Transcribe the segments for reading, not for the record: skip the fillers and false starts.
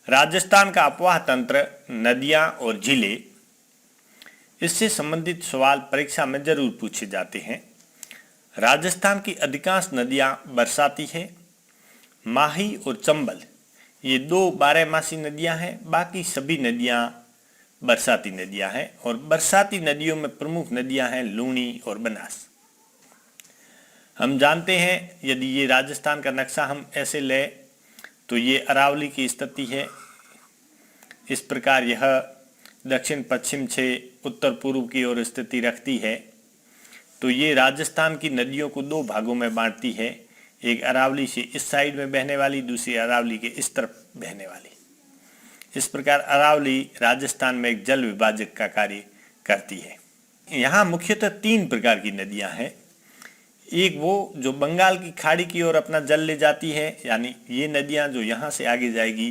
राजस्थान का अपवाह तंत्र, नदियां और झीलें, इससे संबंधित सवाल परीक्षा में जरूर पूछे जाते हैं। राजस्थान की अधिकांश नदियां बरसाती है। माही और चंबल ये दो बारहमासी नदियां हैं, बाकी सभी नदियां बरसाती नदियां हैं। और बरसाती नदियों में प्रमुख नदियां हैं लूणी और बनास। हम जानते हैं, यदि ये राजस्थान का नक्शा हम ऐसे लें तो ये अरावली की स्थिति है। इस प्रकार यह दक्षिण पश्चिम से उत्तर पूर्व की ओर स्थिति रखती है। तो ये राजस्थान की नदियों को दो भागों में बांटती है, एक अरावली से इस साइड में बहने वाली, दूसरी अरावली के इस तरफ बहने वाली। इस प्रकार अरावली राजस्थान में एक जल विभाजक का कार्य करती है। यहाँ मुख्यतः तीन प्रकार की नदियाँ हैं। एक वो जो बंगाल की खाड़ी की ओर अपना जल ले जाती है, यानी ये नदियाँ जो यहाँ से आगे जाएगी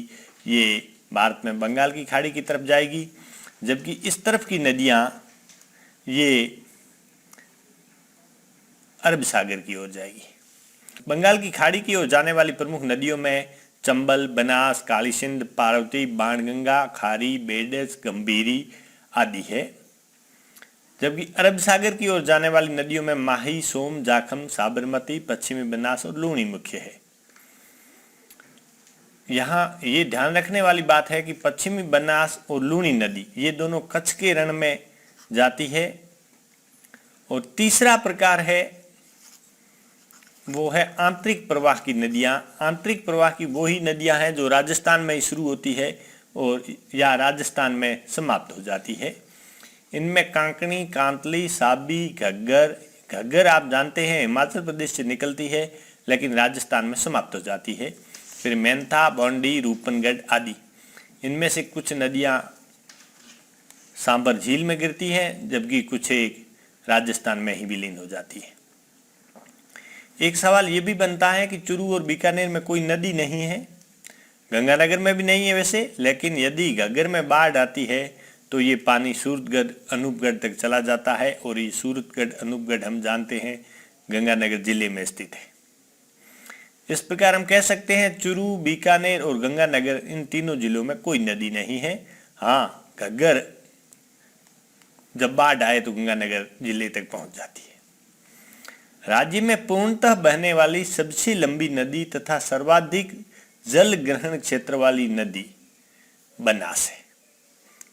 ये भारत में बंगाल की खाड़ी की तरफ जाएगी, जबकि इस तरफ की नदियाँ ये अरब सागर की ओर जाएगी। बंगाल की खाड़ी की ओर जाने वाली प्रमुख नदियों में चंबल, बनास, काली सिंध, पार्वती, बाणगंगा, खारी, बेडस, गंभीरी आदि है। जबकि अरब सागर की ओर जाने वाली नदियों में माही, सोम, जाखम, साबरमती, पश्चिमी बनास और लूणी मुख्य है। यहाँ ये ध्यान रखने वाली बात है कि पश्चिमी बनास और लूणी नदी ये दोनों कच्छ के रण में जाती है। और तीसरा प्रकार है वो है आंतरिक प्रवाह की नदियाँ। आंतरिक प्रवाह की वही नदियाँ हैं जो राजस्थान में शुरू होती है और या राजस्थान में समाप्त हो जाती है। इनमें कांकणी, कांतली, साबी, घग्गर। घग्गर आप जानते हैं हिमाचल प्रदेश से निकलती है लेकिन राजस्थान में समाप्त हो जाती है। फिर मेंथा, बौंडी, रूपनगढ़ आदि। इनमें से कुछ नदियाँ सांबर झील में गिरती हैं, जबकि कुछ एक राजस्थान में ही विलीन हो जाती है। एक सवाल ये भी बनता है कि चूरू और बीकानेर में कोई नदी नहीं है, गंगानगर में भी नहीं है वैसे, लेकिन यदि घग्गर में बाढ़ आती है तो ये पानी सूरतगढ़, अनूपगढ़ तक चला जाता है। और ये सूरतगढ़, अनूपगढ़ हम जानते हैं गंगानगर जिले में स्थित है। इस प्रकार हम कह सकते हैं चूरू, बीकानेर और गंगानगर इन तीनों जिलों में कोई नदी नहीं है। हाँ, घग्गर जब बाढ़ आए तो गंगानगर जिले तक पहुंच जाती है। राज्य में पूर्णतः बहने वाली सबसे लंबी नदी तथा सर्वाधिक जल ग्रहण क्षेत्र वाली नदी बनास है।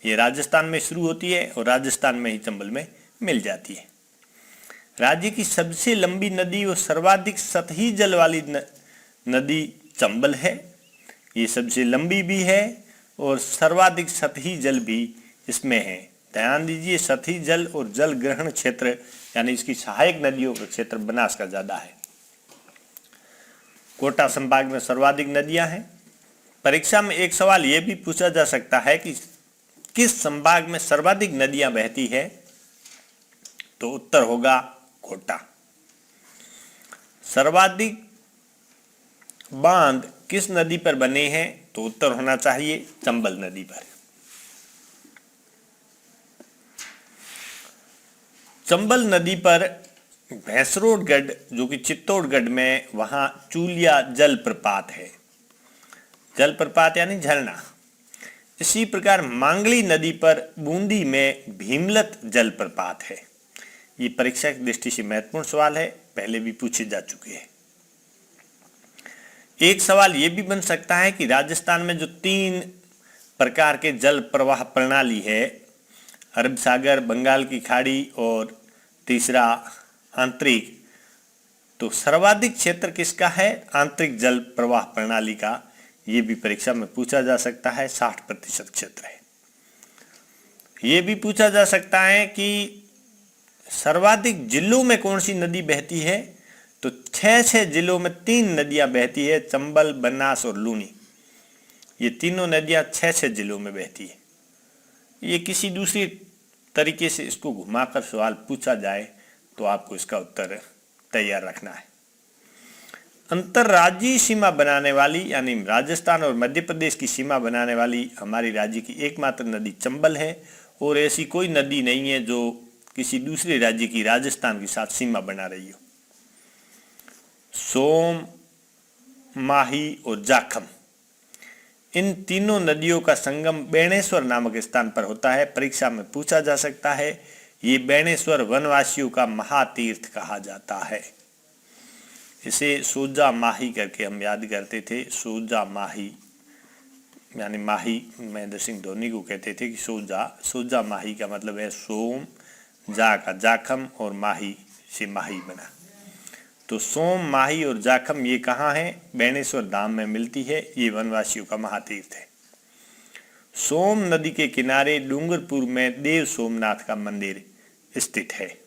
ये राजस्थान में शुरू होती है और राजस्थान में ही चंबल में मिल जाती है। राज्य की सबसे लंबी नदी और सर्वाधिक सतही जल वाली नदी चंबल है। ये सबसे लंबी भी है और सर्वाधिक सतही जल भी इसमें है। ध्यान दीजिए, सतही जल और जल ग्रहण क्षेत्र यानी इसकी सहायक नदियों का क्षेत्र बनास का ज्यादा है। कोटा संभाग में सर्वाधिक नदियां हैं। परीक्षा में एक सवाल यह भी पूछा जा सकता है कि किस संभाग में सर्वाधिक नदियां बहती है, तो उत्तर होगा कोटा। सर्वाधिक बांध किस नदी पर बने हैं, तो उत्तर होना चाहिए चंबल नदी पर। चंबल नदी पर भैंसरोडगढ़ जो कि चित्तौड़गढ़ में, वहां चूलिया जलप्रपात है। जलप्रपात यानी झरना। इसी प्रकार मांगली नदी पर बूंदी में भीमलत जलप्रपात है। ये परीक्षा की दृष्टि से महत्वपूर्ण सवाल है, पहले भी पूछे जा चुके हैं। एक सवाल यह भी बन सकता है कि राजस्थान में जो तीन प्रकार के जल प्रवाह प्रणाली है, अरब सागर, बंगाल की खाड़ी और तीसरा आंतरिक, तो सर्वाधिक क्षेत्र किसका है? आंतरिक जल प्रवाह प्रणाली का। ये भी परीक्षा में पूछा जा सकता है, 60% क्षेत्र है। ये भी पूछा जा सकता है कि सर्वाधिक जिलों में कौन सी नदी बहती है, तो 6 जिलों में 3 नदियां बहती है, चंबल, बनास और लूणी। ये तीनों नदियां 6 जिलों में बहती है। ये किसी दूसरी तरीके से इसको घुमाकर सवाल पूछा जाए तो आपको इसका उत्तर तैयार रखना है। अंतर्राज्यीय सीमा बनाने वाली यानी राजस्थान और मध्य प्रदेश की सीमा बनाने वाली हमारी राज्य की एकमात्र नदी चंबल है, और ऐसी कोई नदी नहीं है जो किसी दूसरे राज्य की राजस्थान के साथ सीमा बना रही हो। सोम, माही और जाखम इन तीनों नदियों का संगम बेणेश्वर नामक स्थान पर होता है। परीक्षा में पूछा जा सकता है। ये बेणेश्वर वनवासियों का महातीर्थ कहा जाता है। इसे सोजा माही करके हम याद करते थे। सोजा माही यानी माही महेंद्र सिंह धोनी को कहते थे कि सोजा माही का मतलब है सोम, जा का जाखम और माही से माही बना। तो सोम, माही और जाखम ये कहाँ है? बेणेश्वर धाम में मिलती है। ये वनवासियों का महातीर्थ है। सोम नदी के किनारे डूंगरपुर में देव सोमनाथ का मंदिर स्थित है।